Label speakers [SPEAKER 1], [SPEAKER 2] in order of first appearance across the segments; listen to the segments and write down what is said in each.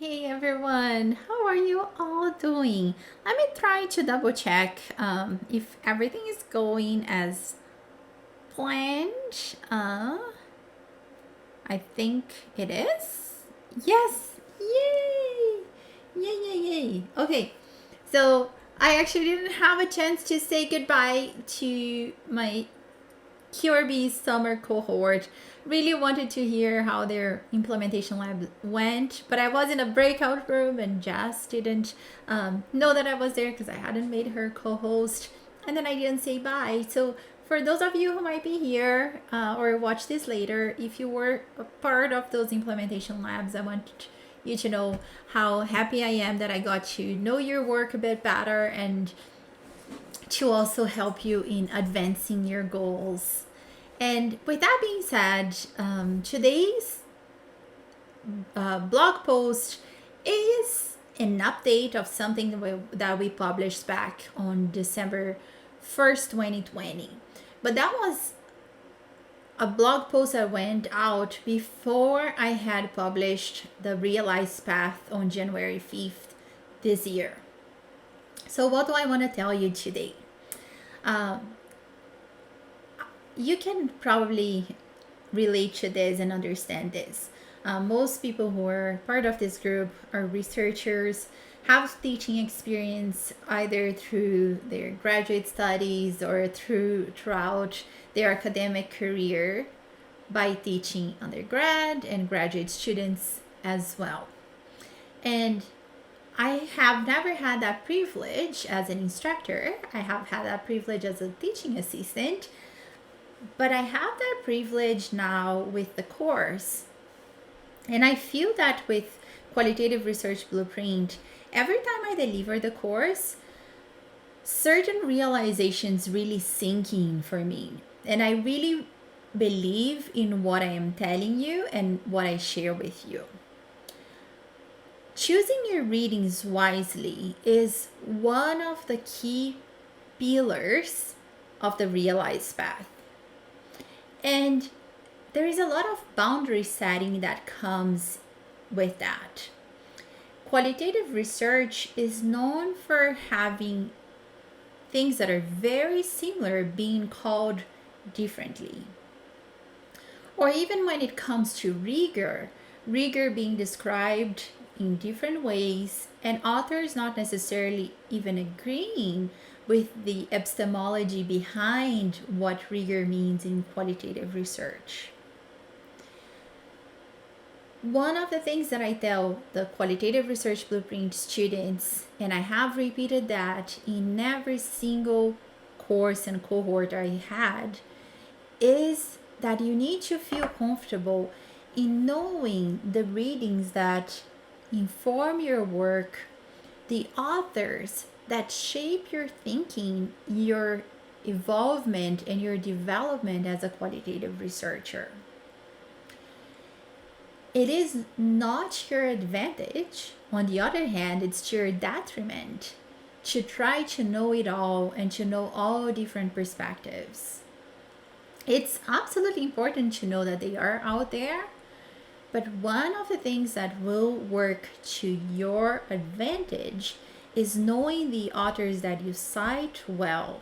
[SPEAKER 1] Hey everyone, how are you all doing? Let me try to double check if everything is going as planned. I think it is. Yes! Yay! Yay, yay, yay. Okay, so I actually didn't have a chance to say goodbye to my QRB summer cohort. Really wanted to hear how their implementation lab went, but I was in a breakout room and Jess didn't know that I was there because I hadn't made her co-host, and then I didn't say bye. So for those of you who might be here or watch this later, if you were a part of those implementation labs, I want you to know how happy I am that I got to know your work a bit better and to also help you in advancing your goals. And with that being said, today's blog post is an update of something that we published back on December 1st, 2020. But that was a blog post that went out before I had published the Realized Path on January 5th this year. So, what do I want to tell you today? Um, you can probably relate to this and understand this. Most people who are part of this group are researchers, have teaching experience either through their graduate studies or throughout their academic career by teaching undergrad and graduate students as well. And I have never had that privilege as an instructor. I have had that privilege as a teaching assistant, but I have that privilege now with the course. And I feel that with Qualitative Research Blueprint, every time I deliver the course, certain realizations really sink in for me. And I really believe in what I am telling you and what I share with you. Choosing your readings wisely is one of the key pillars of the realized path. And there is a lot of boundary setting that comes with that. Qualitative research is known for having things that are very similar being called differently. Or even when it comes to rigor being described in different ways, and authors not necessarily even agreeing with the epistemology behind what rigor means in qualitative research. One of the things that I tell the Qualitative Research Blueprint students, and I have repeated that in every single course and cohort I had, is that you need to feel comfortable in knowing the readings that inform your work, the authors that shape your thinking, your evolvement, and your development as a qualitative researcher. It is not your advantage. On the other hand, it's to your detriment to try to know it all and to know all different perspectives. It's absolutely important to know that they are out there, but one of the things that will work to your advantage is knowing the authors that you cite well,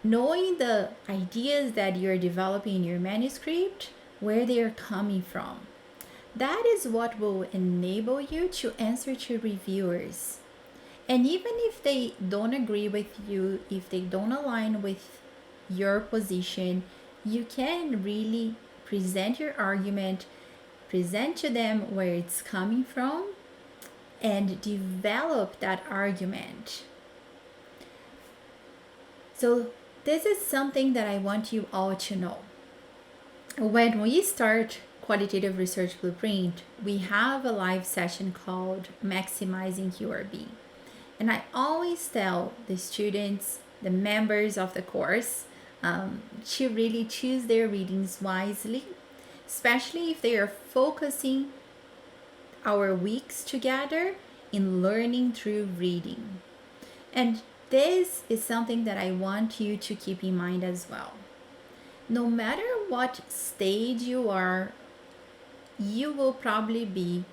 [SPEAKER 1] knowing the ideas that you're developing in your manuscript, where they are coming from. That is what will enable you to answer to reviewers. And even if they don't agree with you, if they don't align with your position, you can really present your argument, present to them where it's coming from, and develop that argument. So, this is something that I want you all to know. When we start Qualitative Research Blueprint, we have a live session called Maximizing QRB. And I always tell the students, the members of the course, to really choose their readings wisely, especially if they are focusing our weeks together in learning through reading. And this is something that I want you to keep in mind as well. No matter what stage you are, you will probably be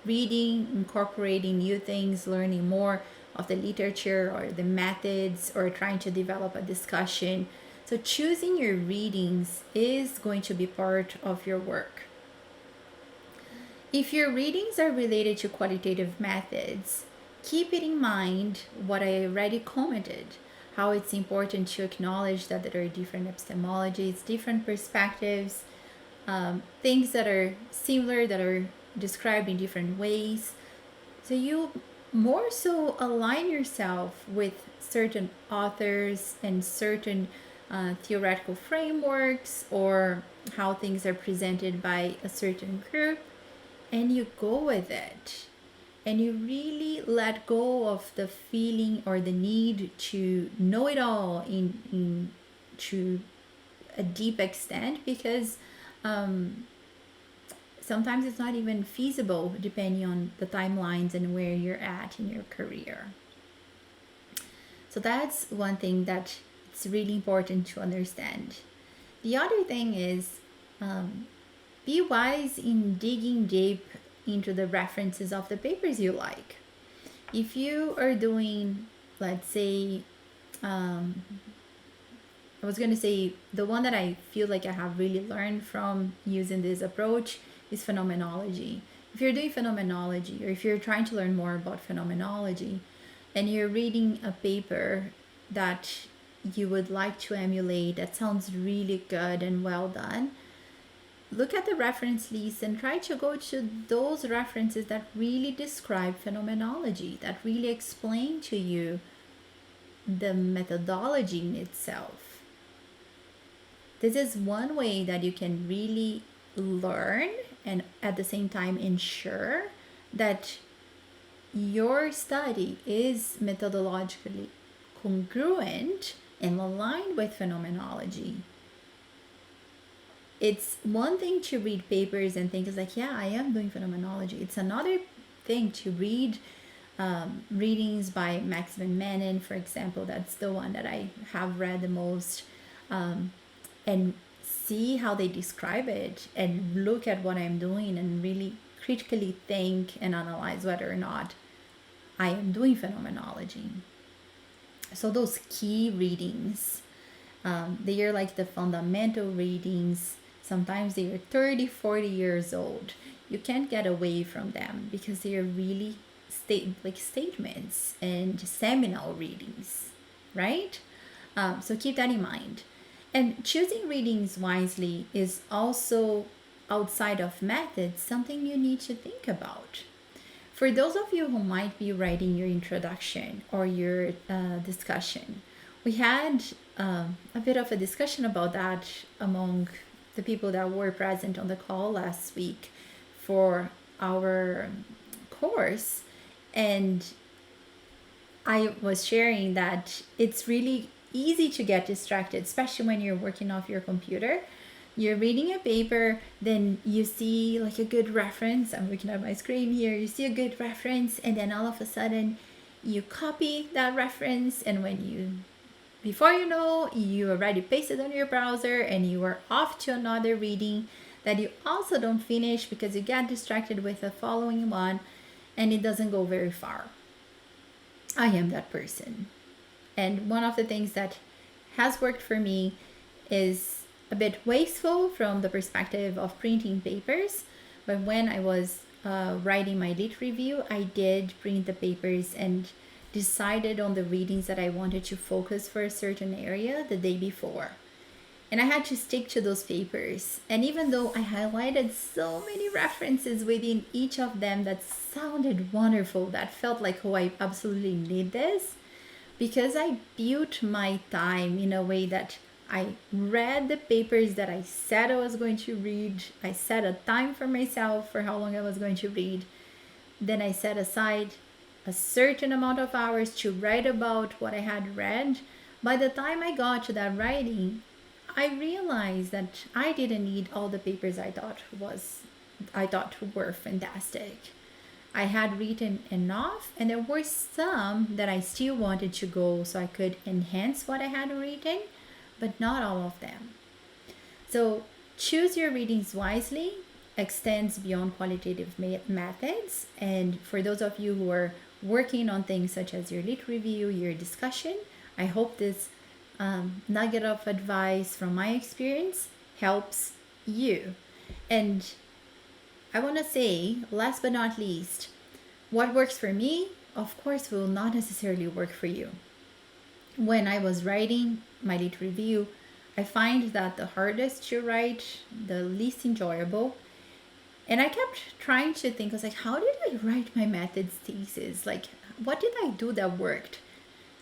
[SPEAKER 1] reading, incorporating new things, learning more of the literature or the methods, or trying to develop a discussion. So, choosing your readings is going to be part of your work. If your readings are related to qualitative methods, keep it in mind what I already commented, how it's important to acknowledge that there are different epistemologies, different perspectives, things that are similar, that are described in different ways. So you more so align yourself with certain authors and certain theoretical frameworks, or how things are presented by a certain group, and you go with it. And you really let go of the feeling or the need to know it all in to a deep extent, because sometimes it's not even feasible depending on the timelines and where you're at in your career. So that's one thing that it's really important to understand. The other thing is, be wise in digging deep into the references of the papers you like. If you are doing, let's say, I was going to say the one that I feel like I have really learned from using this approach is phenomenology. If you're doing phenomenology, or if you're trying to learn more about phenomenology, and you're reading a paper that you would like to emulate, that sounds really good and well done, look at the reference list and try to go to those references that really describe phenomenology, that really explain to you the methodology in itself. This is one way that you can really learn and at the same time ensure that your study is methodologically congruent and aligned with phenomenology. It's one thing to read papers and think, it's like, yeah, I am doing phenomenology. It's another thing to read readings by Max van Manen, for example. That's the one that I have read the most, and see how they describe it, and look at what I'm doing, and really critically think and analyze whether or not I am doing phenomenology. So those key readings, they are like the fundamental readings. Sometimes they are 30, 40 years old. You can't get away from them because they are really statements and seminal readings, right? So keep that in mind. And choosing readings wisely is also, outside of methods, something you need to think about. For those of you who might be writing your introduction or your discussion, we had a bit of a discussion about that among the people that were present on the call last week for our course. And I was sharing that it's really easy to get distracted, especially when you're working off your computer. You're reading a paper, then you see like a good reference. I'm looking at my screen here. You see a good reference, and then all of a sudden you copy that reference, and before you know, you already pasted on your browser and you are off to another reading that you also don't finish because you get distracted with the following one, and it doesn't go very far. I am that person. And one of the things that has worked for me is a bit wasteful from the perspective of printing papers. But when I was writing my lit review, I did print the papers and decided on the readings that I wanted to focus for a certain area the day before. And I had to stick to those papers. And even though I highlighted so many references within each of them that sounded wonderful, that felt like, oh, I absolutely need this, because I built my time in a way that I read the papers that I said I was going to read. I set a time for myself for how long I was going to read. Then I set aside a certain amount of hours to write about what I had read. By the time I got to that writing, I realized that I didn't need all the papers I thought were fantastic. I had written enough, and there were some that I still wanted to go so I could enhance what I had written, but not all of them. So choose your readings wisely extends beyond qualitative methods. And for those of you who are working on things such as your lit review, your discussion, I hope this nugget of advice from my experience helps you. And I want to say, last but not least, what works for me, of course, will not necessarily work for you. When I was writing my lit review, I find that the hardest to write, the least enjoyable, and I kept trying to think, I was like, how did I write my methods thesis? Like, what did I do that worked?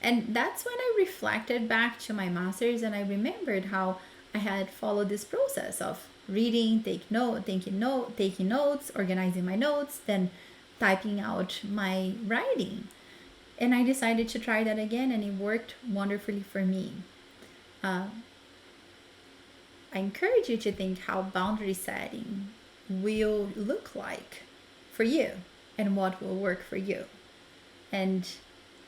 [SPEAKER 1] And that's when I reflected back to my master's and I remembered how I had followed this process of reading, taking notes, organizing my notes, then typing out my writing. And I decided to try that again, and it worked wonderfully for me. I encourage you to think how boundary setting will look like for you and what will work for you. And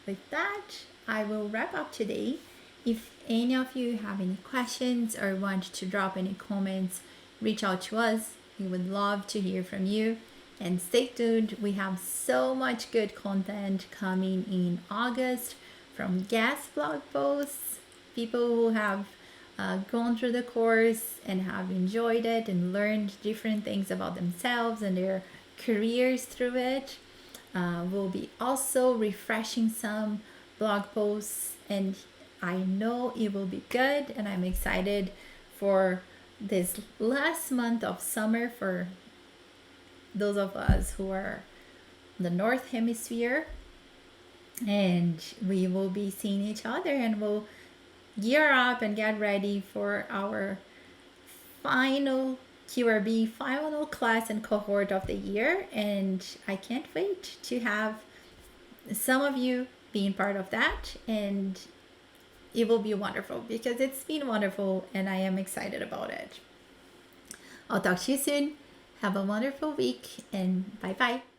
[SPEAKER 1] with that, I will wrap up today. If any of you have any questions or want to drop any comments, reach out to us. We would love to hear from you. And stay tuned. We have so much good content coming in August from guest blog posts, people who have gone through the course and have enjoyed it and learned different things about themselves and their careers through it. We'll be also refreshing some blog posts, and I know it will be good, and I'm excited for this last month of summer for those of us who are the North Hemisphere, and we will be seeing each other and we'll gear up and get ready for our final QRB, final class and cohort of the year. And I can't wait to have some of you being part of that, and it will be wonderful because it's been wonderful and I am excited about it. I'll talk to you soon. Have a wonderful week, and bye bye.